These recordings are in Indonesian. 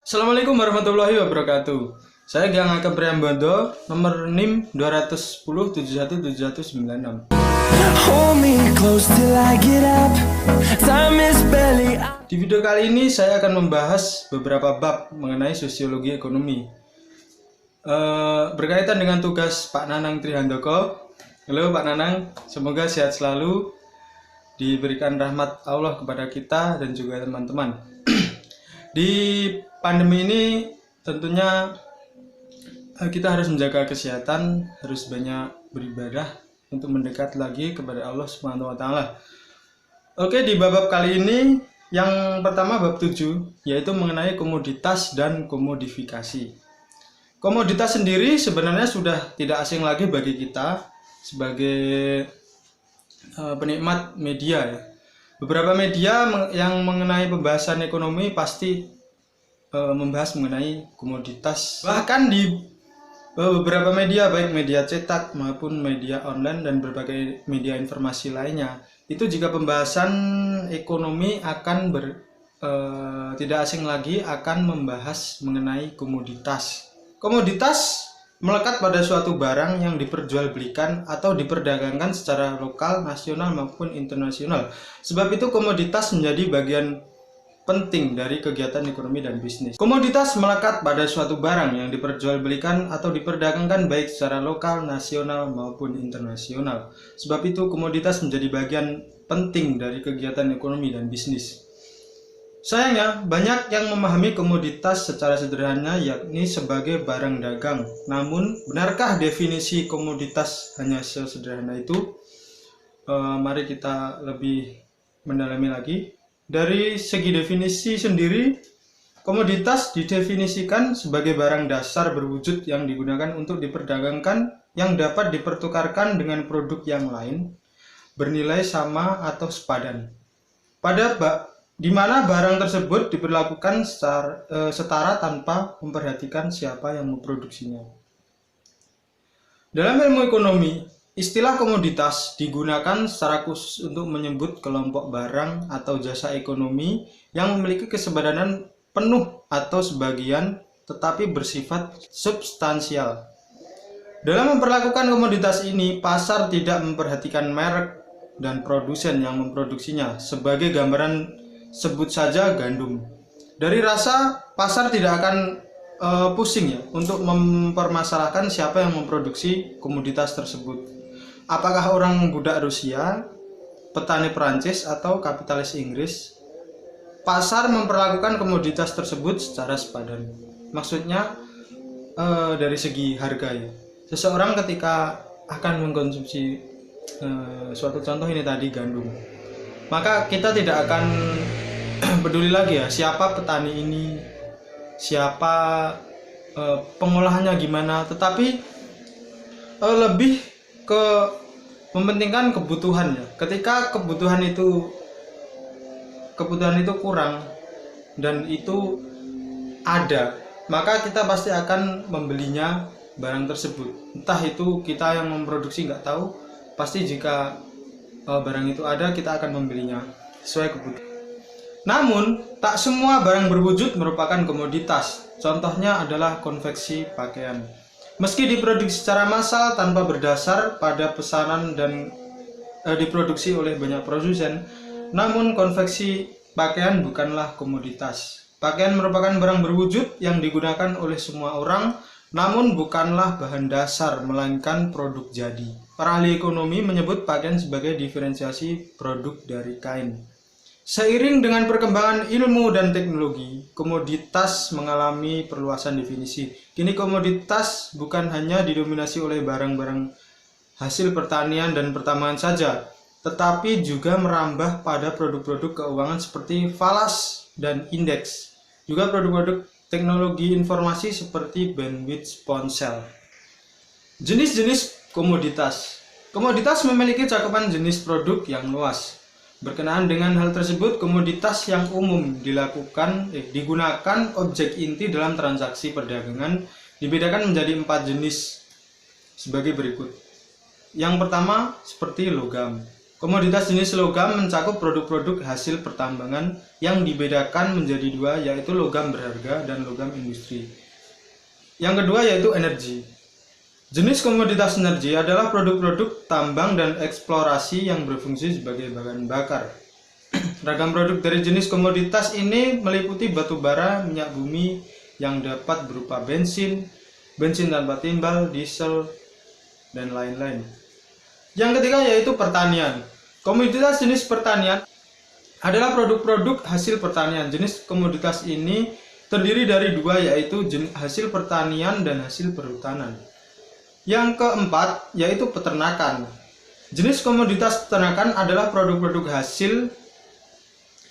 Assalamualaikum warahmatullahi wabarakatuh. Saya Gang Aka Priambodo, nomor NIM 210717196. Di video kali ini saya akan membahas beberapa bab mengenai sosiologi ekonomi berkaitan dengan tugas Pak Nanang Trihandoko. Halo Pak Nanang, semoga sehat selalu, diberikan rahmat Allah kepada kita dan juga teman-teman. Di pandemi ini tentunya kita harus menjaga kesehatan, harus banyak beribadah untuk mendekat lagi kepada Allah Subhanahu wa taala. Oke, di bab kali ini yang pertama bab 7 yaitu mengenai komoditas dan komodifikasi. Komoditas sendiri sebenarnya sudah tidak asing lagi bagi kita sebagai penikmat media ya. Beberapa media yang mengenai pembahasan ekonomi pasti membahas mengenai komoditas. Bahkan di beberapa media, baik media cetak maupun media online dan berbagai media informasi lainnya, itu jika pembahasan ekonomi akan tidak asing lagi akan membahas mengenai komoditas. Komoditas melekat pada suatu barang yang diperjualbelikan atau diperdagangkan secara lokal, nasional maupun internasional. Sebab itu komoditas menjadi bagian penting dari kegiatan ekonomi dan bisnis. Komoditas melekat pada suatu barang yang diperjualbelikan atau diperdagangkan baik secara lokal, nasional maupun internasional. Sebab itu komoditas menjadi bagian penting dari kegiatan ekonomi dan bisnis. Sayangnya, banyak yang memahami komoditas secara sederhana yakni sebagai barang dagang. Namun, benarkah definisi komoditas hanya sesederhana itu? Mari kita lebih mendalami lagi. Dari segi definisi sendiri, komoditas didefinisikan sebagai barang dasar berwujud yang digunakan untuk diperdagangkan yang dapat dipertukarkan dengan produk yang lain, bernilai sama atau sepadan. Di mana barang tersebut diperlakukan setara tanpa memperhatikan siapa yang memproduksinya. Dalam ilmu ekonomi, istilah komoditas digunakan secara khusus untuk menyebut kelompok barang atau jasa ekonomi yang memiliki kesepadanan penuh atau sebagian tetapi bersifat substansial. Dalam memperlakukan komoditas ini, pasar tidak memperhatikan merek dan produsen yang memproduksinya. Sebagai gambaran, sebut saja gandum. Dari rasa, pasar tidak akan pusing ya untuk mempermasalahkan siapa yang memproduksi komoditas tersebut. Apakah orang budak Rusia, petani Perancis, atau kapitalis Inggris? Pasar memperlakukan komoditas tersebut secara sepadan. Maksudnya dari segi harga ya. Seseorang ketika akan mengkonsumsi suatu contoh ini tadi gandum, maka kita tidak akan peduli lagi ya siapa petani ini, siapa pengolahannya gimana, tetapi lebih ke mementingkan kebutuhannya. Ketika kebutuhan itu kurang dan itu ada, maka kita pasti akan membelinya barang tersebut. Entah itu kita yang memproduksi nggak tahu, pasti jika barang itu ada kita akan membelinya sesuai kebutuhan. Namun, tak semua barang berwujud merupakan komoditas. Contohnya adalah konveksi pakaian. Meski diproduksi secara massal tanpa berdasar pada pesanan dan diproduksi oleh banyak produsen, namun konveksi pakaian bukanlah komoditas. Pakaian merupakan barang berwujud yang digunakan oleh semua orang, namun bukanlah bahan dasar, melainkan produk jadi. Para ahli ekonomi menyebut pakaian sebagai diferensiasi produk dari kain. Seiring dengan perkembangan ilmu dan teknologi, komoditas mengalami perluasan definisi. Kini komoditas bukan hanya didominasi oleh barang-barang hasil pertanian dan pertambangan saja, tetapi juga merambah pada produk-produk keuangan seperti falas dan indeks. Juga produk-produk teknologi informasi seperti bandwidth ponsel. Jenis-jenis komoditas. Komoditas memiliki cakupan jenis produk yang luas. Berkenaan dengan hal tersebut, komoditas yang umum digunakan objek inti dalam transaksi perdagangan dibedakan menjadi 4 jenis sebagai berikut. Yang pertama seperti logam. Komoditas jenis logam mencakup produk-produk hasil pertambangan yang dibedakan menjadi dua, yaitu logam berharga dan logam industri. Yang kedua yaitu energi. Jenis komoditas energi adalah produk-produk tambang dan eksplorasi yang berfungsi sebagai bahan bakar. Ragam produk dari jenis komoditas ini meliputi batu bara, minyak bumi yang dapat berupa bensin, bensin tanpa timbal, diesel, dan lain-lain. Yang ketiga yaitu pertanian. Komoditas jenis pertanian adalah produk-produk hasil pertanian. Jenis komoditas ini terdiri dari dua, yaitu hasil pertanian dan hasil perhutanan. Yang keempat yaitu peternakan. Jenis komoditas peternakan adalah produk-produk hasil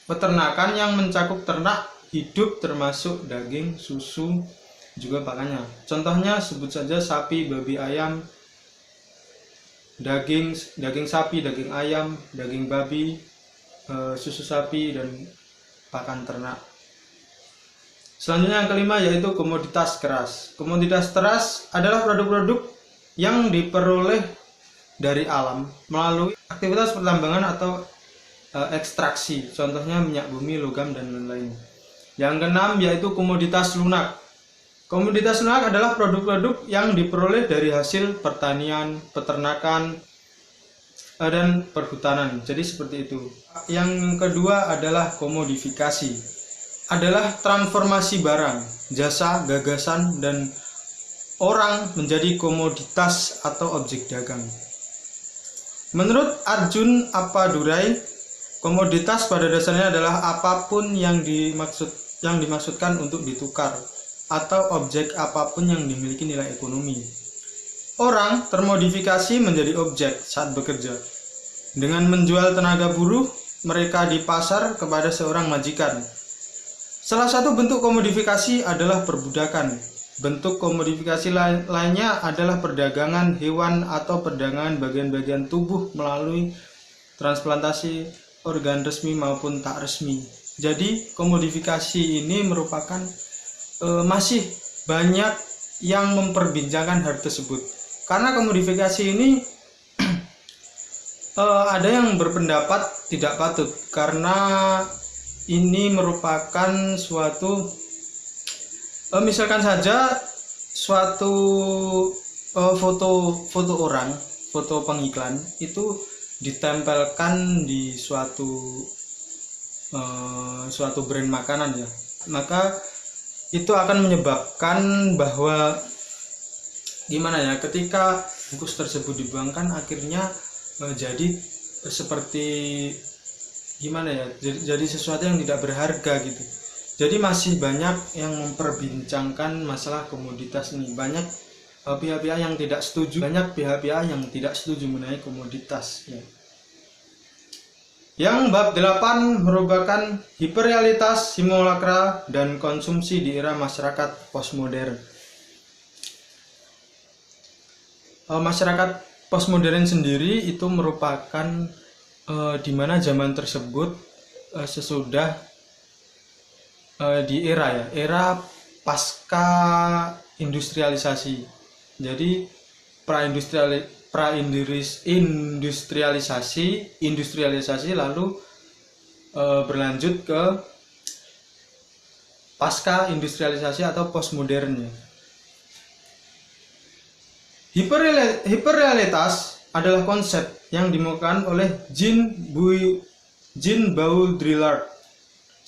peternakan yang mencakup ternak hidup termasuk daging, susu, juga pakannya. Contohnya sebut saja sapi, babi, ayam, daging sapi, daging ayam, daging babi, susu sapi, dan pakan ternak. Selanjutnya yang kelima yaitu komoditas keras. Komoditas keras adalah produk-produk yang diperoleh dari alam melalui aktivitas pertambangan atau ekstraksi. Contohnya minyak bumi, logam, dan lain-lain. Yang keenam yaitu komoditas lunak. Komoditas lunak adalah produk-produk yang diperoleh dari hasil pertanian, peternakan, dan perhutanan. Jadi seperti itu. Yang kedua adalah komodifikasi. Adalah transformasi barang, jasa, gagasan, dan orang menjadi komoditas atau objek dagang. Menurut Arjun Appadurai, komoditas pada dasarnya adalah apapun yang dimaksudkan untuk ditukar atau objek apapun yang dimiliki nilai ekonomi. Orang termodifikasi menjadi objek saat bekerja. Dengan menjual tenaga buruh mereka di pasar kepada seorang majikan. Salah satu bentuk komodifikasi adalah perbudakan. Bentuk komodifikasi lainnya adalah perdagangan hewan atau perdagangan bagian-bagian tubuh melalui transplantasi organ resmi maupun tak resmi. Jadi komodifikasi ini merupakan masih banyak yang memperbincangkan hal tersebut. Karena komodifikasi ini ada yang berpendapat tidak patut karena ini merupakan suatu misalkan saja suatu foto orang, foto pengiklan itu ditempelkan di suatu brand makanan ya, maka itu akan menyebabkan bahwa gimana ya, ketika bungkus tersebut dibuangkan akhirnya jadi seperti gimana ya, jadi sesuatu yang tidak berharga gitu. Jadi masih banyak yang memperbincangkan masalah komoditas ini. Banyak pihak-pihak yang tidak setuju, mengenai komoditas ya. Yang bab 8 merupakan hiperrealitas, simulakra, dan konsumsi di era masyarakat postmodern. Masyarakat postmodern sendiri itu merupakan di mana zaman tersebut sesudah di era pasca industrialisasi. Jadi industrialisasi lalu berlanjut ke pasca industrialisasi atau postmodern. Hiperrealitas adalah konsep yang dikemukakan oleh Jean Baudrillard,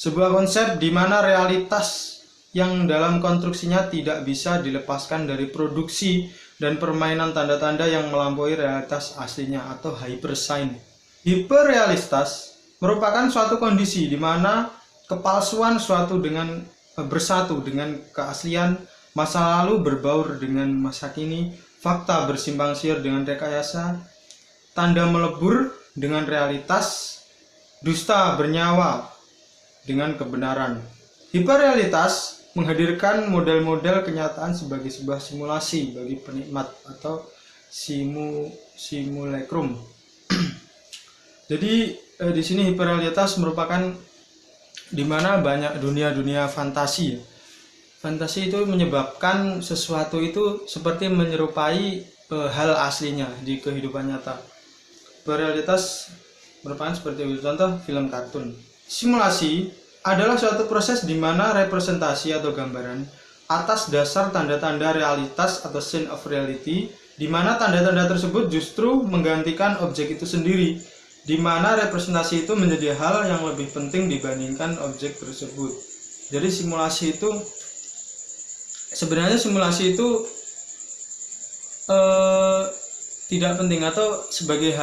sebuah konsep di mana realitas yang dalam konstruksinya tidak bisa dilepaskan dari produksi dan permainan tanda-tanda yang melampaui realitas aslinya atau hyperscience. Hiperrealitas merupakan suatu kondisi di mana kepalsuan suatu bersatu dengan keaslian, masa lalu berbaur dengan masa kini, fakta bersimpang siur dengan rekayasa, tanda melebur dengan realitas, dusta bernyawa dengan kebenaran. Hiperrealitas menghadirkan model-model kenyataan sebagai sebuah simulasi bagi penikmat atau simulacrum. Jadi di sini hiperrealitas merupakan di mana banyak dunia-dunia fantasi. Fantasi itu menyebabkan sesuatu itu seperti menyerupai hal aslinya di kehidupan nyata. Hiperrealitas merupakan seperti itu. Contoh film kartun. Simulasi adalah suatu proses di mana representasi atau gambaran atas dasar tanda-tanda realitas atau scene of reality, di mana tanda-tanda tersebut justru menggantikan objek itu sendiri, di mana representasi itu menjadi hal yang lebih penting dibandingkan objek tersebut. Jadi simulasi itu sebenarnya tidak penting atau sebagai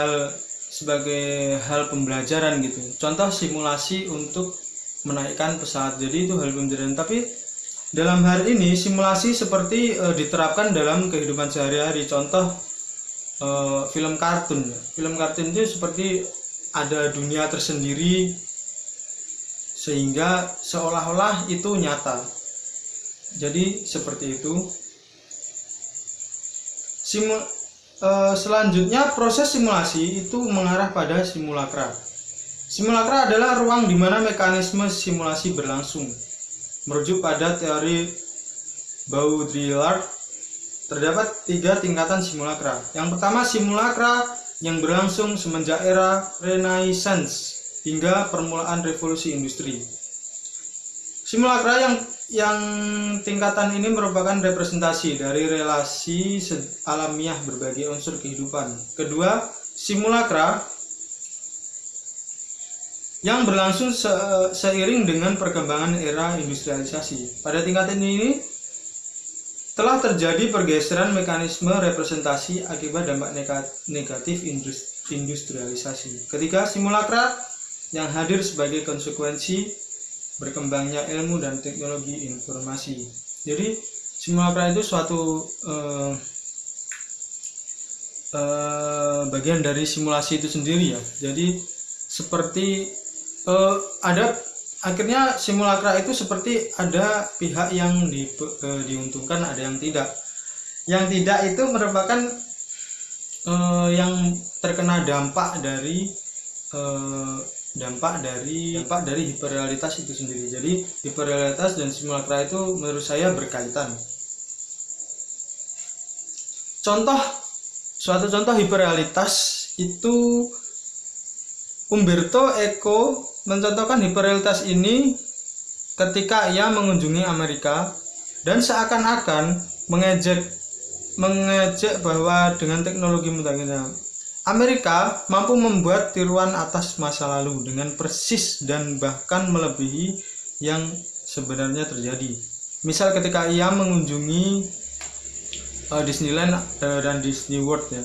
hal pembelajaran gitu. Contoh simulasi untuk menaikkan pesawat, jadi itu hal pembelajaran. Tapi dalam hal ini simulasi seperti diterapkan dalam kehidupan sehari-hari. Contoh film kartun. Film kartun itu seperti ada dunia tersendiri sehingga seolah-olah itu nyata. Jadi seperti itu. Selanjutnya proses simulasi itu mengarah pada simulakra. Simulakra adalah ruang di mana mekanisme simulasi berlangsung. Merujuk pada teori Baudrillard, terdapat 3 tingkatan simulakra. Yang pertama, simulakra yang berlangsung semenjak era Renaissance hingga permulaan revolusi industri. Simulakra yang tingkatan ini merupakan representasi dari relasi alamiah berbagai unsur kehidupan. Kedua, simulakra yang berlangsung seiring dengan perkembangan era industrialisasi. Pada tingkatan ini telah terjadi pergeseran mekanisme representasi akibat dampak negatif industrialisasi. Ketiga, simulakra yang hadir sebagai konsekuensi berkembangnya ilmu dan teknologi informasi. Jadi simulakra itu suatu bagian dari simulasi itu sendiri ya. Jadi seperti akhirnya simulakra itu seperti ada pihak yang diuntungkan, ada yang tidak. Yang tidak itu merupakan yang terkena dampak dari hiperrealitas itu sendiri. Jadi hiperrealitas dan simulakra itu menurut saya berkaitan. Suatu contoh hiperrealitas itu Umberto Eco mencontohkan hiperrealitas ini ketika ia mengunjungi Amerika dan seakan-akan mengejek bahwa dengan teknologi mutakhir Amerika mampu membuat tiruan atas masa lalu dengan persis dan bahkan melebihi yang sebenarnya terjadi. Misal ketika ia mengunjungi Disneyland dan Disney World ya.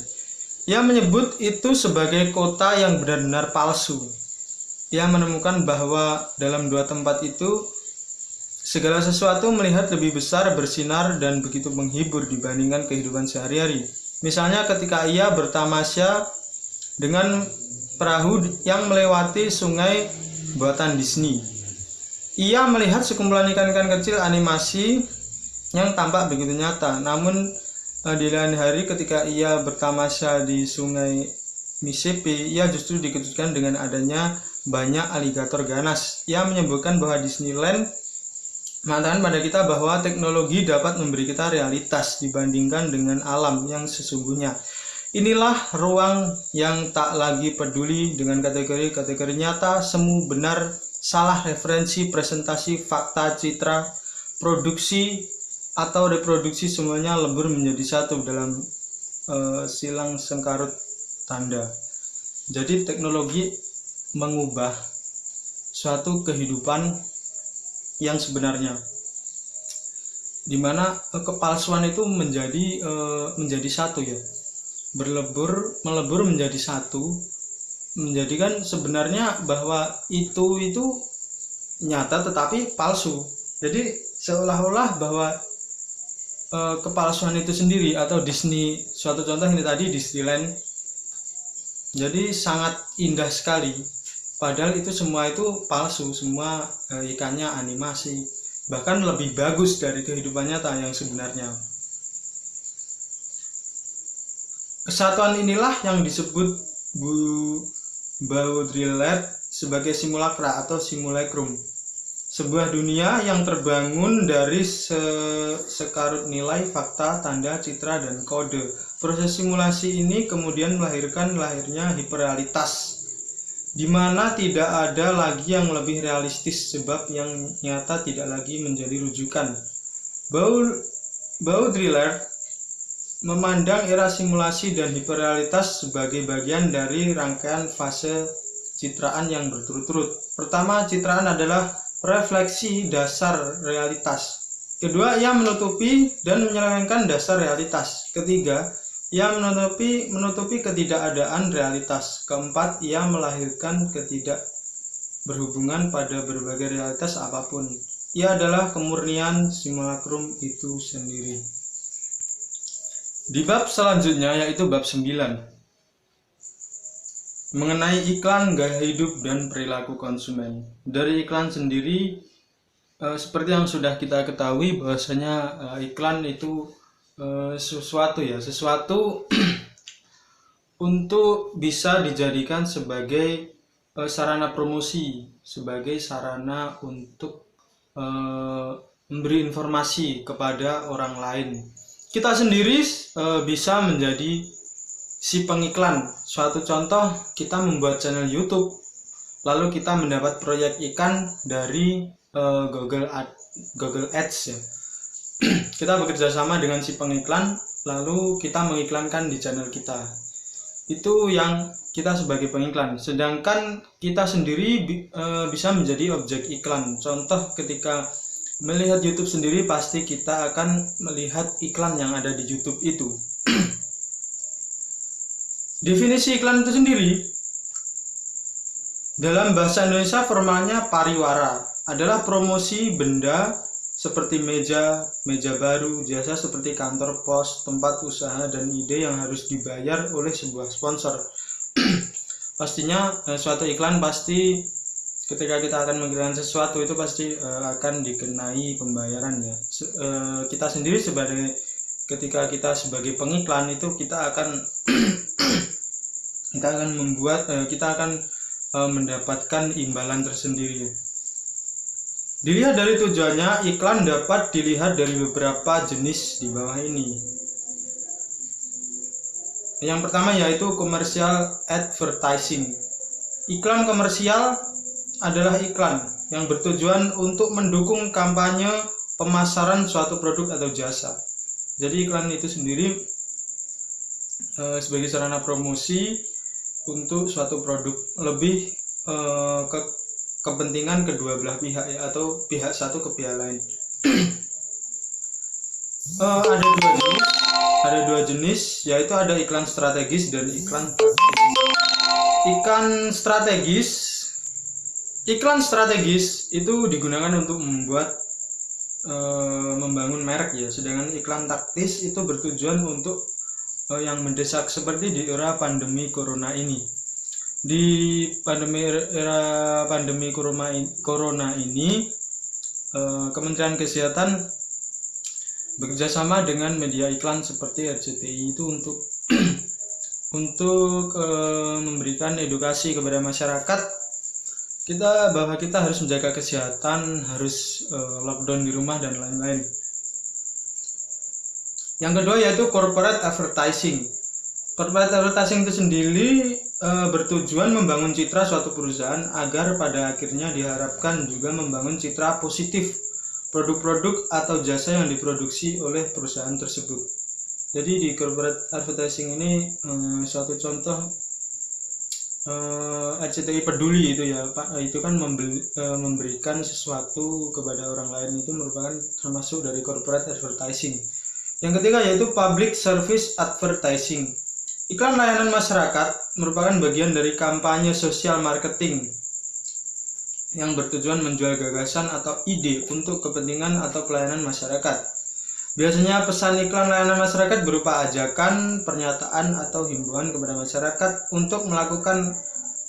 Ia menyebut itu sebagai kota yang benar-benar palsu. Ia menemukan bahwa dalam 2 tempat itu segala sesuatu melihat lebih besar, bersinar, dan begitu menghibur dibandingkan kehidupan sehari-hari. Misalnya ketika ia bertamasya dengan perahu yang melewati sungai buatan Disney. Ia melihat sekumpulan ikan-ikan kecil animasi yang tampak begitu nyata. Namun di lain hari ketika ia bertamasya di sungai Mississippi, ia justru dikejutkan dengan adanya banyak aligator ganas. Ia menyebutkan bahwa Disneyland mengatakan pada kita bahwa teknologi dapat memberi kita realitas dibandingkan dengan alam yang sesungguhnya. Inilah ruang yang tak lagi peduli dengan kategori-kategori nyata, semu, benar, salah, referensi, presentasi, fakta, citra, produksi, atau reproduksi, semuanya lebur menjadi satu dalam silang sengkarut tanda. Jadi teknologi mengubah suatu kehidupan yang sebenarnya, di mana kepalsuan itu menjadi satu ya, melebur menjadi satu, menjadikan sebenarnya bahwa itu nyata tetapi palsu. Jadi seolah-olah bahwa kepalsuan itu sendiri, atau Disney, suatu contoh ini tadi Disneyland, jadi sangat indah sekali, padahal itu semua itu palsu, semua ikannya animasi, bahkan lebih bagus dari kehidupan nyata yang sebenarnya. Kesatuan inilah yang disebut Baudrillard sebagai simulakra atau simulacrum. Sebuah dunia yang terbangun dari sekarut nilai, fakta, tanda, citra, dan kode. Proses simulasi ini kemudian melahirkan lahirnya hiperrealitas. di mana tidak ada lagi yang lebih realistis sebab yang nyata tidak lagi menjadi rujukan. Baudrillard memandang era simulasi dan hiperrealitas sebagai bagian dari rangkaian fase citraan yang berturut-turut. Pertama, citraan adalah refleksi dasar realitas. Kedua, ia menutupi dan menyelewengkan dasar realitas. Ketiga, ia menutupi ketidakadaan realitas. Keempat, ia melahirkan ketidakberhubungan pada berbagai realitas apapun. Ia adalah kemurnian simulacrum itu sendiri. Di bab selanjutnya, yaitu bab 9, mengenai iklan, gaya hidup, dan perilaku konsumen. Dari iklan sendiri, seperti yang sudah kita ketahui bahwasanya iklan itu sesuatu untuk bisa dijadikan sebagai sarana promosi, sebagai sarana untuk memberi informasi kepada orang lain. Kita sendiri bisa menjadi si pengiklan. Suatu contoh, kita membuat channel YouTube, lalu kita mendapat proyek iklan dari Google Ads ya. Kita bekerja sama dengan si pengiklan, lalu kita mengiklankan di channel kita. Itu yang kita sebagai pengiklan. Sedangkan kita sendiri bisa menjadi objek iklan. Contoh, ketika melihat YouTube sendiri, pasti kita akan melihat iklan yang ada di YouTube itu. Definisi iklan itu sendiri dalam bahasa Indonesia formalnya pariwara, adalah promosi benda seperti meja baru, jasa seperti kantor pos, tempat usaha, dan ide yang harus dibayar oleh sebuah sponsor. Pastinya suatu iklan pasti ketika kita akan mengiklankan sesuatu itu pasti akan dikenai pembayaran ya. Kita sendiri ketika kita sebagai pengiklan itu kita akan mendapatkan imbalan tersendiri. Dilihat dari tujuannya, iklan dapat dilihat dari beberapa jenis di bawah ini. Yang pertama yaitu commercial advertising. Iklan komersial adalah iklan yang bertujuan untuk mendukung kampanye pemasaran suatu produk atau jasa. Jadi iklan itu sendiri sebagai sarana promosi untuk suatu produk, lebih kepentingan kedua belah pihak ya, atau pihak satu ke pihak lain. Ada dua jenis, yaitu ada iklan strategis dan iklan taktis. Iklan strategis itu digunakan untuk membangun merek ya, sedangkan iklan taktis itu bertujuan untuk yang mendesak, seperti di era pandemi corona ini. Di era pandemi corona ini, Kementerian Kesehatan bekerjasama dengan media iklan seperti RCTI itu untuk memberikan edukasi kepada masyarakat bahwa kita harus menjaga kesehatan, harus lockdown di rumah dan lain-lain. Yang kedua yaitu corporate advertising. Corporate advertising itu sendiri bertujuan membangun citra suatu perusahaan agar pada akhirnya diharapkan juga membangun citra positif produk-produk atau jasa yang diproduksi oleh perusahaan tersebut. Jadi di corporate advertising ini suatu contoh RCTI Peduli itu ya Pak, itu kan memberikan sesuatu kepada orang lain, itu merupakan termasuk dari corporate advertising. Yang ketiga yaitu public service advertising. Iklan layanan masyarakat merupakan bagian dari kampanye sosial marketing yang bertujuan menjual gagasan atau ide untuk kepentingan atau pelayanan masyarakat. Biasanya pesan iklan layanan masyarakat berupa ajakan, pernyataan, atau himbauan kepada masyarakat untuk melakukan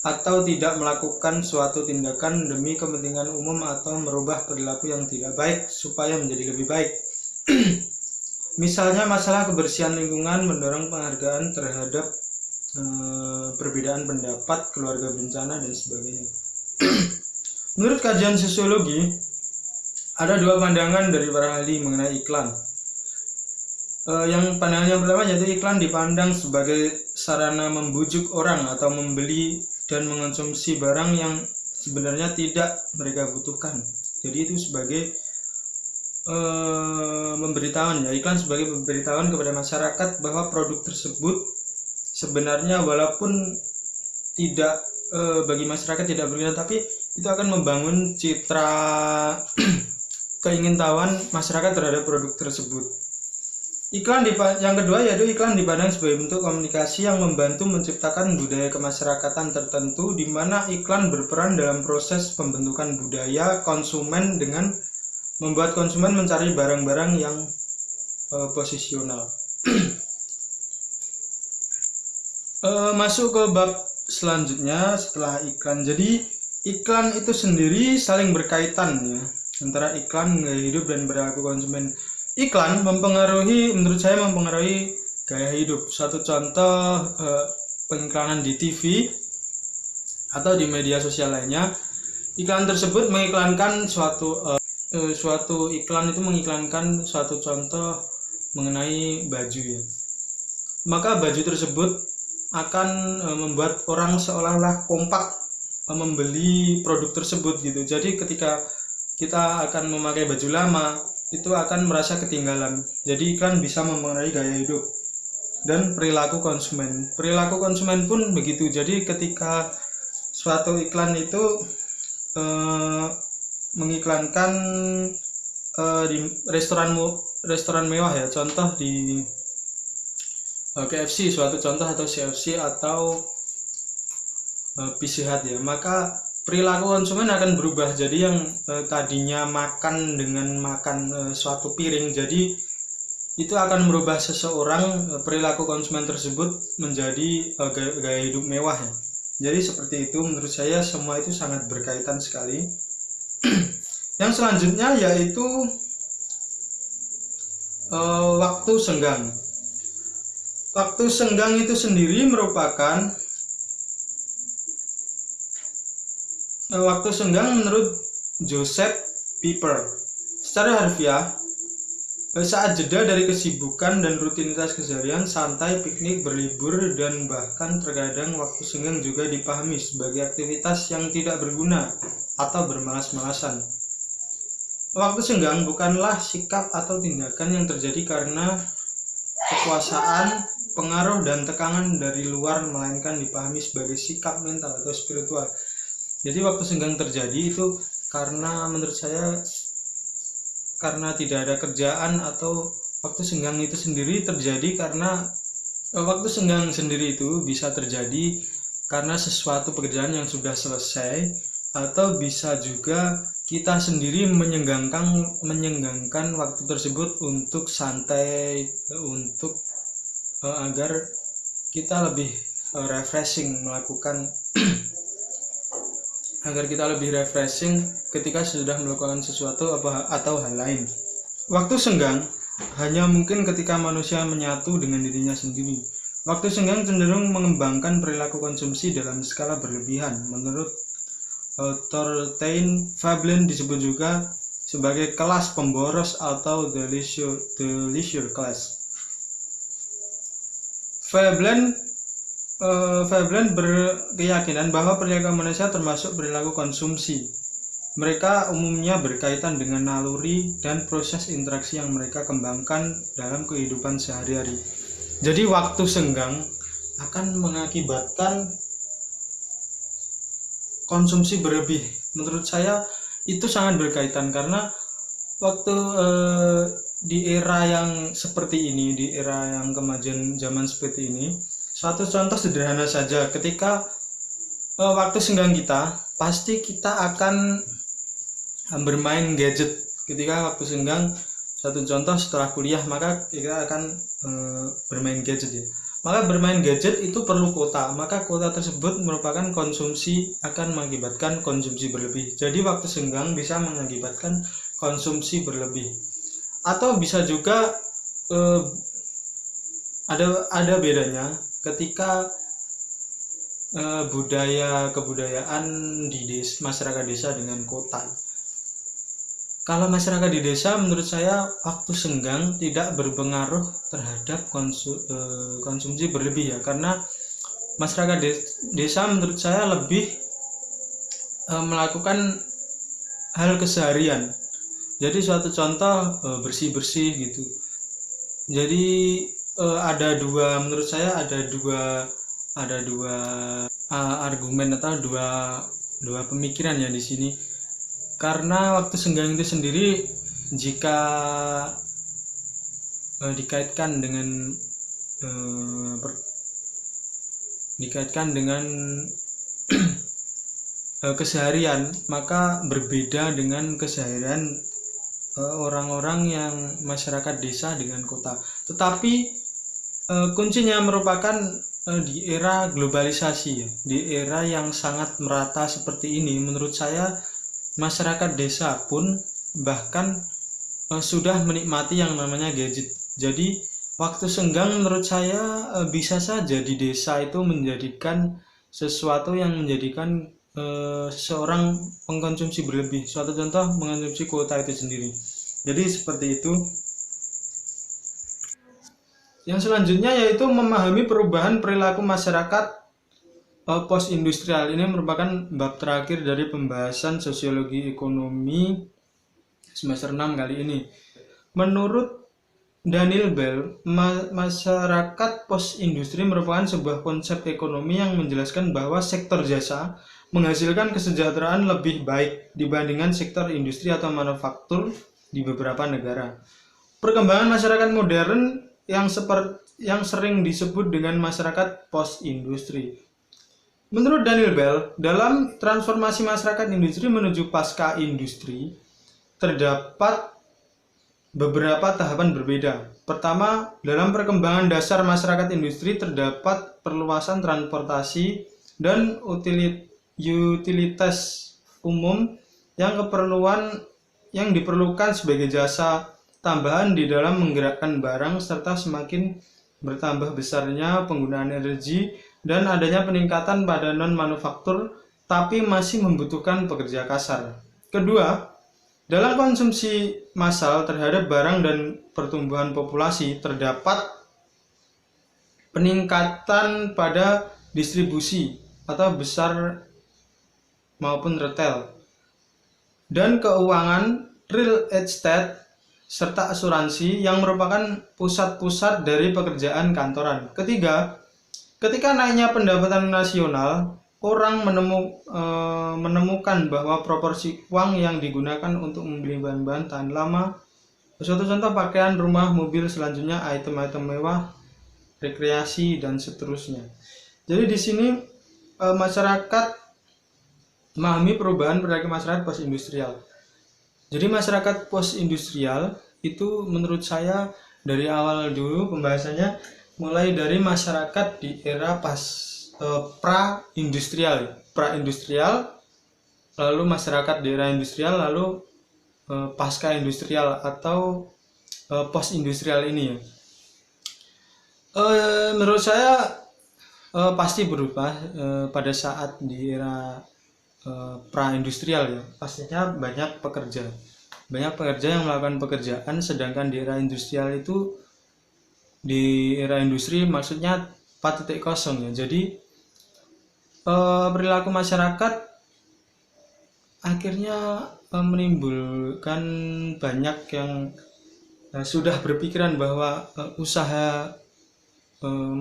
atau tidak melakukan suatu tindakan demi kepentingan umum atau merubah perilaku yang tidak baik supaya menjadi lebih baik. Misalnya masalah kebersihan lingkungan, mendorong penghargaan terhadap perbedaan pendapat, keluarga berencana, dan sebagainya. Menurut kajian sosiologi, ada dua pandangan dari para ahli mengenai iklan. Pandangan yang pertama yaitu iklan dipandang sebagai sarana membujuk orang atau membeli dan mengonsumsi barang yang sebenarnya tidak mereka butuhkan. Jadi itu sebagai pemberitahuan ya, iklan sebagai pemberitahuan kepada masyarakat bahwa produk tersebut sebenarnya walaupun tidak bagi masyarakat tidak berguna, tapi itu akan membangun citra keingintahuan masyarakat terhadap produk tersebut. Iklan yang kedua yaitu iklan dipandang sebagai bentuk komunikasi yang membantu menciptakan budaya kemasyarakatan tertentu, di mana iklan berperan dalam proses pembentukan budaya konsumen dengan membuat konsumen mencari barang-barang yang posisional. Masuk ke bab selanjutnya setelah iklan. Jadi iklan itu sendiri saling berkaitan ya, antara iklan, gaya hidup, dan perilaku konsumen. Iklan menurut saya mempengaruhi gaya hidup. Suatu contoh pengiklanan di TV atau di media sosial lainnya, iklan tersebut mengiklankan suatu iklan itu mengiklankan suatu contoh mengenai baju ya. Maka baju tersebut akan membuat orang seolah-olah kompak membeli produk tersebut gitu. Jadi ketika kita akan memakai baju lama, itu akan merasa ketinggalan. Jadi iklan bisa mempengaruhi gaya hidup dan perilaku konsumen. Perilaku konsumen pun begitu. Jadi ketika suatu iklan itu mengiklankan di restoran mewah ya, contoh di KFC suatu contoh, atau CFC atau Pizza Hut ya, maka perilaku konsumen akan berubah. Jadi yang tadinya makan dengan makan suatu piring, jadi itu akan merubah seseorang, perilaku konsumen tersebut menjadi gaya hidup mewah ya. Jadi seperti itu, menurut saya semua itu sangat berkaitan sekali. Yang selanjutnya yaitu waktu senggang. Waktu senggang itu sendiri merupakan waktu senggang menurut Joseph Pieper. Secara harfiah, saat jeda dari kesibukan dan rutinitas keseharian, santai, piknik, berlibur, dan bahkan terkadang waktu senggang juga dipahami sebagai aktivitas yang tidak berguna atau bermalas-malasan. Waktu senggang bukanlah sikap atau tindakan yang terjadi karena kekuasaan, pengaruh, dan tekanan dari luar, melainkan dipahami sebagai sikap mental atau spiritual. Jadi waktu senggang terjadi itu karena menurut saya karena tidak ada kerjaan, atau waktu senggang itu sendiri terjadi karena waktu senggang sendiri itu bisa terjadi karena sesuatu pekerjaan yang sudah selesai, atau bisa juga kita sendiri menyenggangkan waktu tersebut untuk santai, untuk agar kita lebih refreshing melakukan agar kita lebih refreshing ketika sudah melakukan sesuatu atau hal lain. Waktu senggang hanya mungkin ketika manusia menyatu dengan dirinya sendiri. Waktu senggang cenderung mengembangkan perilaku konsumsi dalam skala berlebihan. Menurut Thorstein Veblen disebut juga sebagai kelas pemboros atau the leisure class. Veblen berkeyakinan bahwa perilaku manusia termasuk perilaku konsumsi. Mereka umumnya berkaitan dengan naluri dan proses interaksi yang mereka kembangkan dalam kehidupan sehari-hari. Jadi waktu senggang akan mengakibatkan konsumsi berlebih. Menurut saya itu sangat berkaitan, karena waktu di era yang seperti ini, di era yang kemajuan zaman seperti ini, suatu contoh sederhana saja, ketika waktu senggang kita, pasti kita akan bermain gadget. Ketika waktu senggang, satu contoh setelah kuliah, maka kita akan bermain gadget ya. Maka bermain gadget itu perlu kuota, maka kuota tersebut merupakan konsumsi, akan mengakibatkan konsumsi berlebih. Jadi waktu senggang bisa mengakibatkan konsumsi berlebih. Atau bisa juga ada bedanya ketika kebudayaan di masyarakat desa dengan kota. Kalau masyarakat di desa, menurut saya waktu senggang tidak berpengaruh terhadap konsumsi berlebih ya, karena masyarakat desa menurut saya lebih melakukan hal keseharian. Jadi suatu contoh bersih-bersih gitu. Jadi ada dua, menurut saya ada dua argumen atau dua pemikiran ya di sini. Karena waktu senggang itu sendiri jika dikaitkan dengan keseharian, maka berbeda dengan keseharian orang-orang yang masyarakat desa dengan kota. Tetapi kuncinya merupakan di era globalisasi ya, di era yang sangat merata seperti ini. Menurut saya masyarakat desa pun bahkan sudah menikmati yang namanya gadget. Jadi waktu senggang menurut saya bisa saja di desa itu menjadikan sesuatu yang menjadikan seorang pengkonsumsi berlebih. Suatu contoh mengonsumsi kuota itu sendiri. Jadi seperti itu. Yang selanjutnya yaitu memahami perubahan perilaku masyarakat post industrial. Ini merupakan bab terakhir dari pembahasan sosiologi ekonomi semester 6 kali ini. Menurut Daniel Bell, masyarakat post industri merupakan sebuah konsep ekonomi yang menjelaskan bahwa sektor jasa menghasilkan kesejahteraan lebih baik dibandingkan sektor industri atau manufaktur di beberapa negara. Perkembangan masyarakat modern yang sering disebut dengan masyarakat post industri. Menurut Daniel Bell, dalam transformasi masyarakat industri menuju pasca industri terdapat beberapa tahapan berbeda. Pertama, dalam perkembangan dasar masyarakat industri terdapat perluasan transportasi dan utilitas umum yang diperlukan sebagai jasa tambahan di dalam menggerakkan barang, serta semakin bertambah besarnya penggunaan energi dan adanya peningkatan pada non-manufaktur tapi masih membutuhkan pekerja kasar. Kedua, dalam konsumsi massal terhadap barang dan pertumbuhan populasi terdapat peningkatan pada distribusi atau besar maupun retail dan keuangan, real estate, serta asuransi yang merupakan pusat-pusat dari pekerjaan kantoran. Ketiga, ketika naiknya pendapatan nasional, orang menemukan bahwa proporsi uang yang digunakan untuk membeli bahan-bahan tahan lama, suatu contoh pakaian, rumah, mobil, selanjutnya item-item mewah, rekreasi, dan seterusnya. Jadi di sini masyarakat memahami perubahan perilaku masyarakat post-industrial. Jadi masyarakat post-industrial itu menurut saya dari awal dulu pembahasannya mulai dari masyarakat di era pra-industrial, lalu masyarakat di era industrial, lalu pasca industrial atau post-industrial ini ya. Menurut saya pasti berubah pada saat di era pra-industrial ya. Pastinya banyak pekerja yang melakukan pekerjaan, sedangkan di era industrial itu, di era industri maksudnya 4.0 ya. Jadi perilaku masyarakat akhirnya menimbulkan banyak yang sudah berpikiran bahwa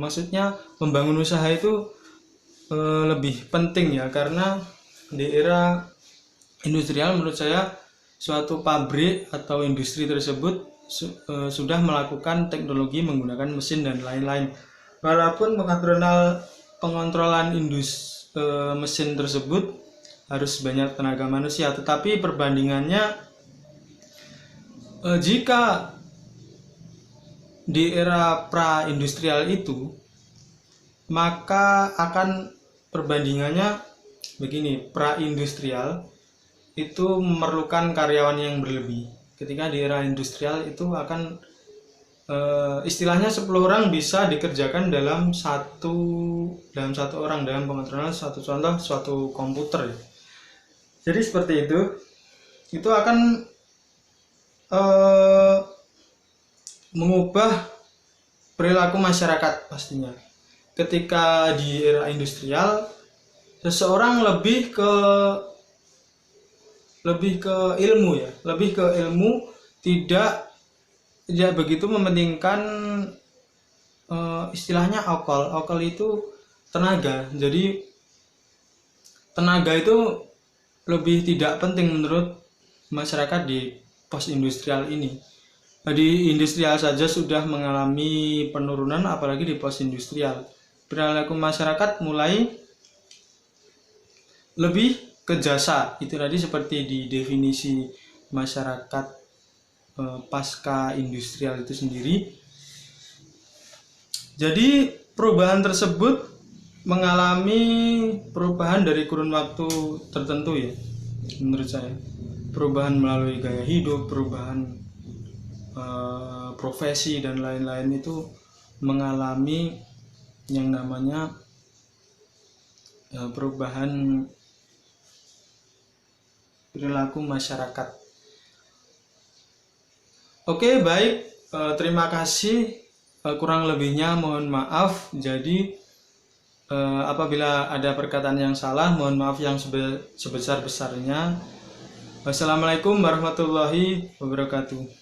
maksudnya membangun usaha itu lebih penting ya, karena di era industrial menurut saya suatu pabrik atau industri tersebut sudah melakukan teknologi menggunakan mesin dan lain-lain. Walaupun pengontrolan mesin tersebut harus banyak tenaga manusia, tetapi perbandingannya jika di era pra-industrial itu, maka akan perbandingannya begini, pra-industrial itu memerlukan karyawan yang berlebih. Ketika di era industrial itu akan istilahnya 10 orang bisa dikerjakan dalam satu orang, dalam pengontrolan suatu contoh suatu komputer. Jadi seperti itu akan mengubah perilaku masyarakat pastinya. ketika di era industrial seseorang lebih ke ilmu ya, lebih ke ilmu, tidak begitu mementingkan istilahnya okol itu tenaga. Jadi tenaga itu lebih tidak penting menurut masyarakat di post industrial ini. Di industrial saja sudah mengalami penurunan, apalagi di post industrial. Perilaku masyarakat mulai lebih ke jasa. Itu tadi seperti di definisi masyarakat pasca industrial itu sendiri. Jadi perubahan tersebut mengalami perubahan dari kurun waktu tertentu ya, menurut saya. Perubahan melalui gaya hidup, perubahan profesi dan lain-lain itu mengalami yang namanya perubahan perilaku masyarakat. Oke, baik, terima kasih. Kurang lebihnya mohon maaf. Jadi apabila ada perkataan yang salah, mohon maaf yang sebesar-besarnya. Wassalamualaikum warahmatullahi wabarakatuh.